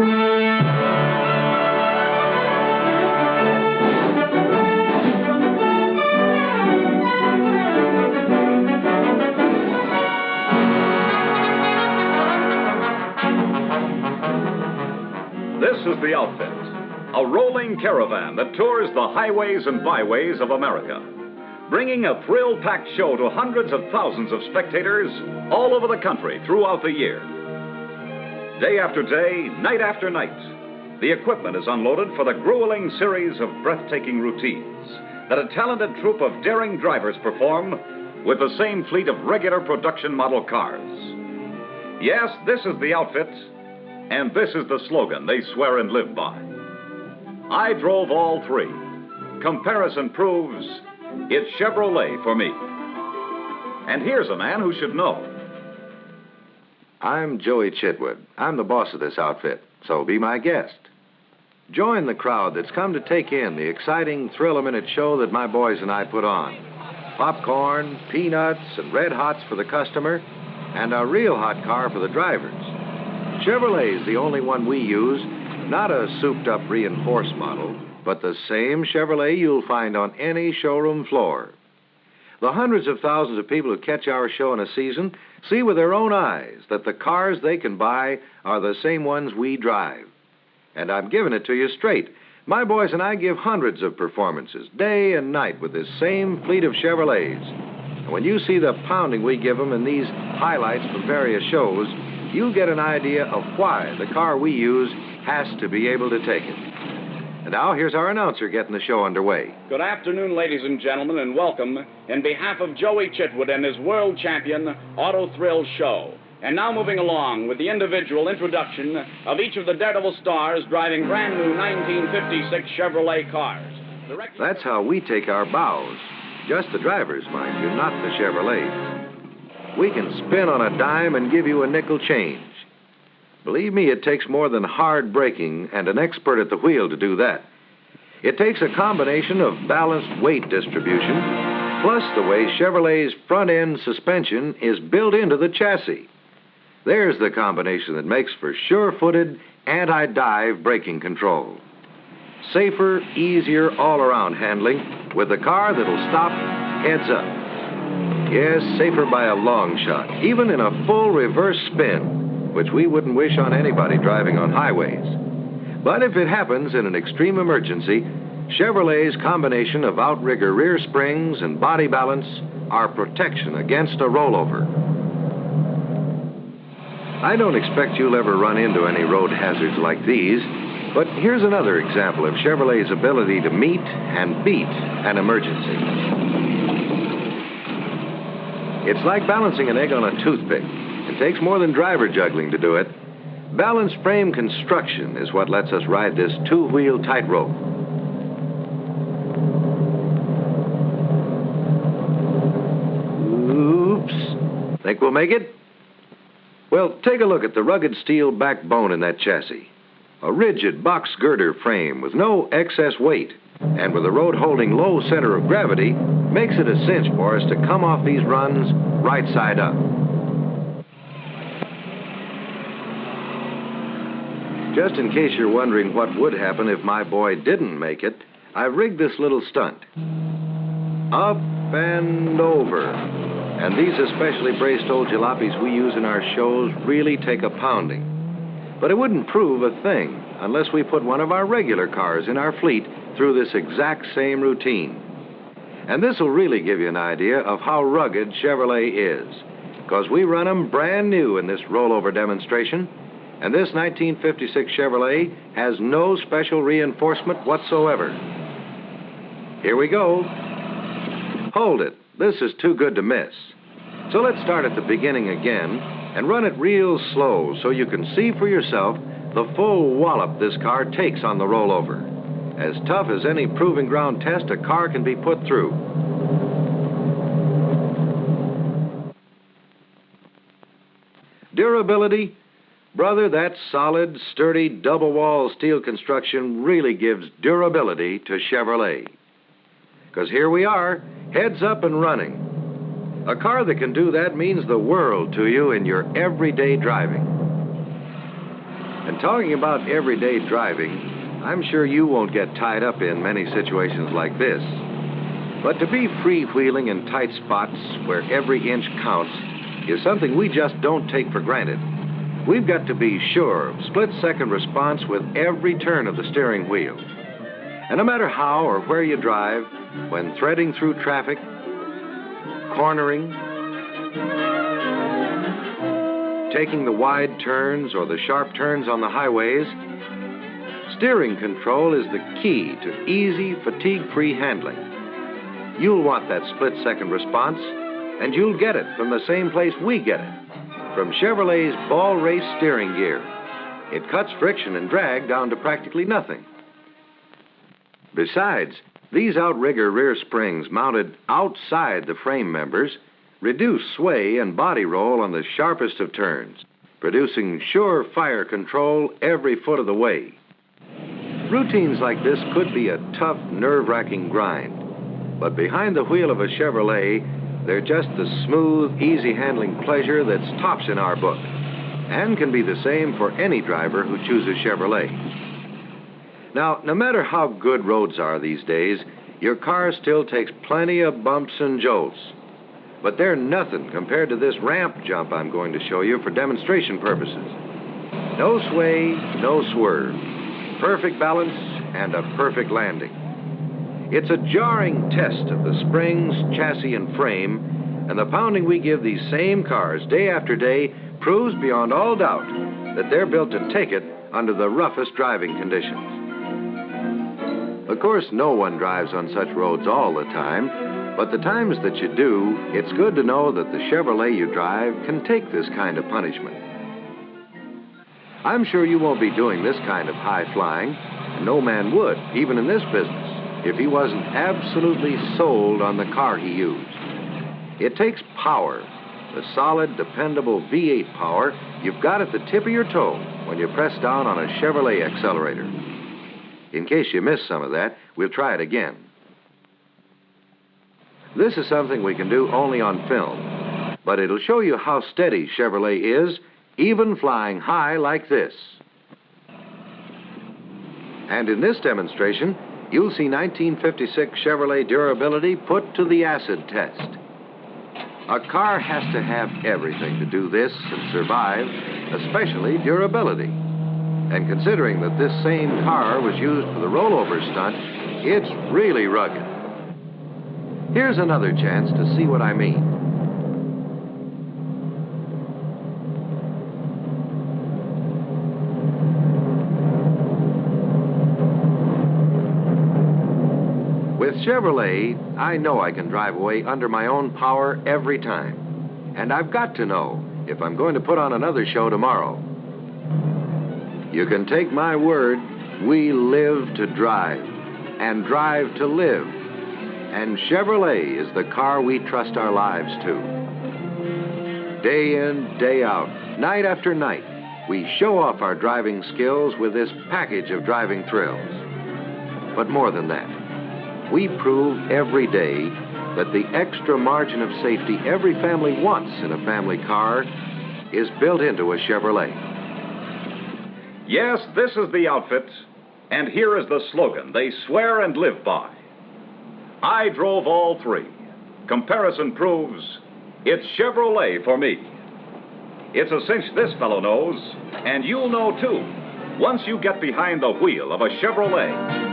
This is The Outfit, a rolling caravan that tours the highways and byways of America, bringing a thrill-packed show to hundreds of thousands of spectators all over the country throughout the year. Day after day, night after night, the equipment is unloaded for the grueling series of breathtaking routines that a talented troupe of daring drivers perform with the same fleet of regular production model cars. Yes, this is The Outfit, and this is the slogan they swear and live by. I drove all three. Comparison proves it's Chevrolet for me. And here's a man who should know. I'm Joey Chitwood. I'm the boss of this outfit, so be my guest. Join the crowd that's come to take in the exciting thrill-a-minute show that my boys and I put on. Popcorn, peanuts, and red hots for the customer, and a real hot car for the drivers. Chevrolet's the only one we use, not a souped-up reinforced model, but the same Chevrolet you'll find on any showroom floor. The hundreds of thousands of people who catch our show in a season see with their own eyes that the cars they can buy are the same ones we drive. And I'm giving it to you straight. My boys and I give hundreds of performances, day and night, with this same fleet of Chevrolets. And when you see the pounding we give them in these highlights from various shows, you'll get an idea of why the car we use has to be able to take it. And now, here's our announcer getting the show underway. Good afternoon, ladies and gentlemen, and welcome in behalf of Joey Chitwood and his world champion Auto Thrill Show. And now moving along with the individual introduction of each of the Daredevil stars driving brand new 1956 Chevrolet cars. That's how we take our bows. Just the drivers, mind you, not the Chevrolets. We can spin on a dime and give you a nickel change. Believe me, it takes more than hard braking and an expert at the wheel to do that. It takes a combination of balanced weight distribution, plus the way Chevrolet's front-end suspension is built into the chassis. There's the combination that makes for sure-footed, anti-dive braking control. Safer, easier all-around handling with a car that'll stop heads up. Yes, safer by a long shot, even in a full reverse spin, which we wouldn't wish on anybody driving on highways. But if it happens in an extreme emergency, Chevrolet's combination of outrigger rear springs and body balance are protection against a rollover. I don't expect you'll ever run into any road hazards like these, but here's another example of Chevrolet's ability to meet and beat an emergency. It's like balancing an egg on a toothpick. It takes more than driver juggling to do it. Balanced frame construction is what lets us ride this two-wheel tightrope. Oops. Think we'll make it? Well, take a look at the rugged steel backbone in that chassis. A rigid box girder frame with no excess weight, and with the road holding low center of gravity, makes it a cinch for us to come off these runs right side up. Just in case you're wondering what would happen if my boy didn't make it, I've rigged this little stunt. Up and over. And these especially braced old jalopies we use in our shows really take a pounding. But it wouldn't prove a thing unless we put one of our regular cars in our fleet through this exact same routine. And this will really give you an idea of how rugged Chevrolet is, because we run them brand new in this rollover demonstration, and this 1956 Chevrolet has no special reinforcement whatsoever. Here we go. Hold it. This is too good to miss. So let's start at the beginning again and run it real slow so you can see for yourself the full wallop this car takes on the rollover. As tough as any proving ground test a car can be put through. Durability? Brother, that solid, sturdy, double-wall steel construction really gives durability to Chevrolet. Because here we are, heads up and running. A car that can do that means the world to you in your everyday driving. And talking about everyday driving, I'm sure you won't get tied up in many situations like this. But to be freewheeling in tight spots where every inch counts is something we just don't take for granted. We've got to be sure of split-second response with every turn of the steering wheel. And no matter how or where you drive, when threading through traffic, cornering, taking the wide turns or the sharp turns on the highways, steering control is the key to easy, fatigue-free handling. You'll want that split-second response, and you'll get it from the same place we get it, from Chevrolet's Ball Race steering gear. It cuts friction and drag down to practically nothing. Besides, these outrigger rear springs mounted outside the frame members reduce sway and body roll on the sharpest of turns, producing sure fire control every foot of the way. Routines like this could be a tough, nerve-wracking grind, but behind the wheel of a Chevrolet, they're just the smooth, easy-handling pleasure that's tops in our book, and can be the same for any driver who chooses Chevrolet. Now, no matter how good roads are these days, your car still takes plenty of bumps and jolts. But they're nothing compared to this ramp jump I'm going to show you for demonstration purposes. No sway, no swerve. Perfect balance and a perfect landing. It's a jarring test of the springs, chassis, and frame, and the pounding we give these same cars day after day proves beyond all doubt that they're built to take it under the roughest driving conditions. Of course, no one drives on such roads all the time, but the times that you do, it's good to know that the Chevrolet you drive can take this kind of punishment. I'm sure you won't be doing this kind of high flying, and no man would, even in this business, if he wasn't absolutely sold on the car he used. It takes power, the solid, dependable V8 power you've got at the tip of your toe when you press down on a Chevrolet accelerator. In case you missed some of that, we'll try it again. This is something we can do only on film, but it'll show you how steady Chevrolet is, even flying high like this. And in this demonstration, you'll see 1956 Chevrolet durability put to the acid test. A car has to have everything to do this and survive, especially durability. And considering that this same car was used for the rollover stunt, it's really rugged. Here's another chance to see what I mean. With Chevrolet, I know I can drive away under my own power every time. And I've got to know if I'm going to put on another show tomorrow. You can take my word, we live to drive, and drive to live. And Chevrolet is the car we trust our lives to. Day in, day out, night after night, we show off our driving skills with this package of driving thrills. But more than that, we prove every day that the extra margin of safety every family wants in a family car is built into a Chevrolet. Yes, this is the outfit, and here is the slogan they swear and live by. I drove all three. Comparison proves it's Chevrolet for me. It's a cinch this fellow knows, and you'll know too, once you get behind the wheel of a Chevrolet.